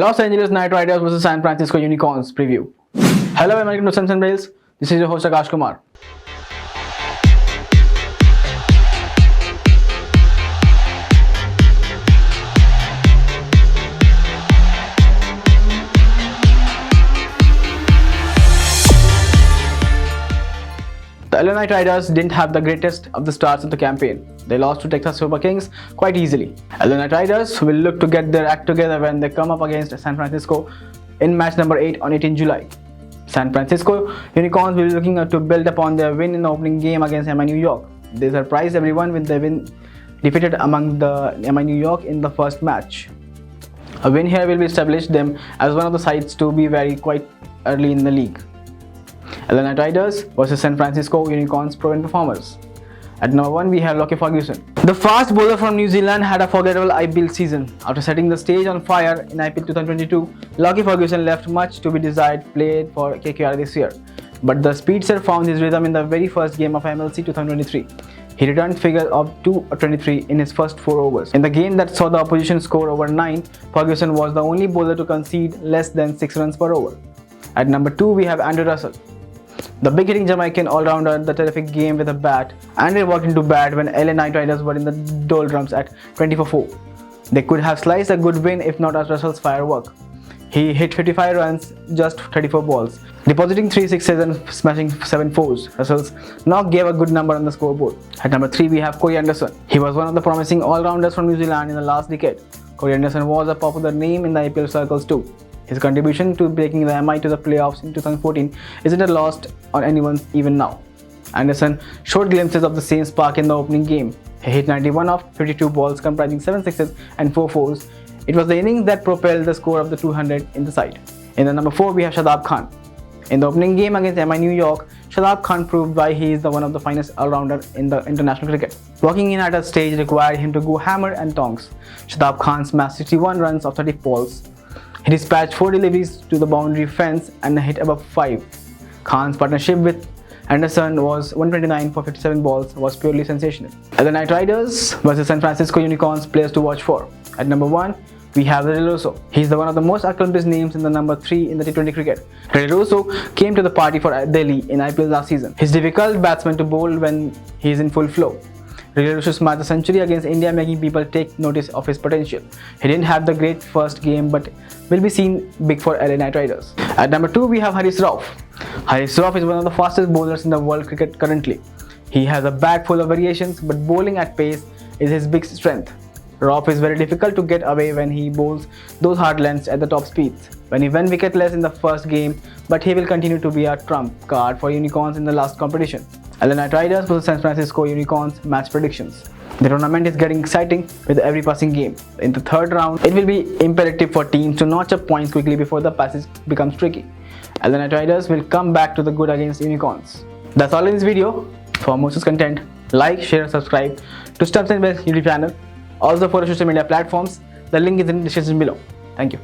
Los Angeles Knight Riders vs San Francisco Unicorns preview. Hello and welcome to Simpson Rails. This is your host Akash Kumar. The LA Knight Riders didn't have the greatest of the starts of the campaign. They lost to Texas Super Kings quite easily. LA Knight Riders will look to get their act together when they come up against San Francisco in match number 8 on 18 July. San Francisco Unicorns will be looking to build upon their win in the opening game against MI New York. They surprised everyone with their win defeated among the MI New York in the first match. A win here will establish them as one of the sides to be very quite early in the league. LA Knight Riders vs San Francisco Unicorns proven performers. At number 1 we have LAKR Ferguson. The fast bowler from New Zealand had a forgettable IPL season. After setting the stage on fire in IPL 2022, LAKR Ferguson left much to be desired played for KKR this year. But the speedster found his rhythm in the very first game of MLC 2023. He returned figure of 223 in his first 4 overs. In the game that saw the opposition score over 9, Ferguson was the only bowler to concede less than 6 runs per over. At number 2 we have Andrew Russell. The big-hitting Jamaican all-rounder, the terrific game with a bat. Andre walked into bat when LA Knight Riders were in the doldrums at 20-4. They could have sliced a good win if not at Russell's firework. He hit 55 runs, just 34 balls, depositing 3 sixes and smashing 7 fours. Russell's knock gave a good number on the scoreboard. At number 3 we have Corey Anderson. He was one of the promising all-rounders from New Zealand in the last decade. Corey Anderson was a popular name in the IPL circles too. His contribution to breaking the MI to the playoffs in 2014 isn't lost on anyone even now. Anderson showed glimpses of the same spark in the opening game. He hit 91 of 52 balls comprising 7 sixes and 4 fours. It was the innings that propelled the score of the 200 in the side. In the number 4 we have Shadab Khan. In the opening game against MI New York, Shadab Khan proved why he is one of the finest all-rounder in the international cricket. Walking in at a stage required him to go hammer and tongs. Shadab Khan smashed 61 runs of 30 balls. He dispatched 4 deliveries to the boundary fence and hit above 5. Khan's partnership with Anderson was 129 for 57 balls was purely sensational. LA Knight Riders vs San Francisco Unicorns players to watch for. At number 1 we have Riddle Russo. He is one of the most accomplished names in the number 3 in the T20 cricket. Riddle Russo came to the party for Delhi in IPL last season. He's difficult batsman to bowl when he is in full flow. Riddle Russo smashed a century against India, making people take notice of his potential. He didn't have the great first game but will be seen big for LA Knight Riders. At number 2 we have Haris Rauf. Haris Rauf is one of the fastest bowlers in the world cricket currently. He has a bat full of variations but bowling at pace is his big strength. Rauf is very difficult to get away when he bowls those hard lengths at the top speeds. When he went wicketless in the first game, but he will continue to be a trump card for Unicorns in the last competition. LA Knight Riders vs San Francisco Unicorns match predictions. The tournament is getting exciting with every passing game. In the third round, it will be imperative for teams to notch up points quickly before the passage becomes tricky. LA Knight Riders will come back to the good against Unicorns. That's all in this video. For more such content, like, share, and subscribe to Simpson Rails YouTube channel. Also for social media platforms. The link is in the description below. Thank you.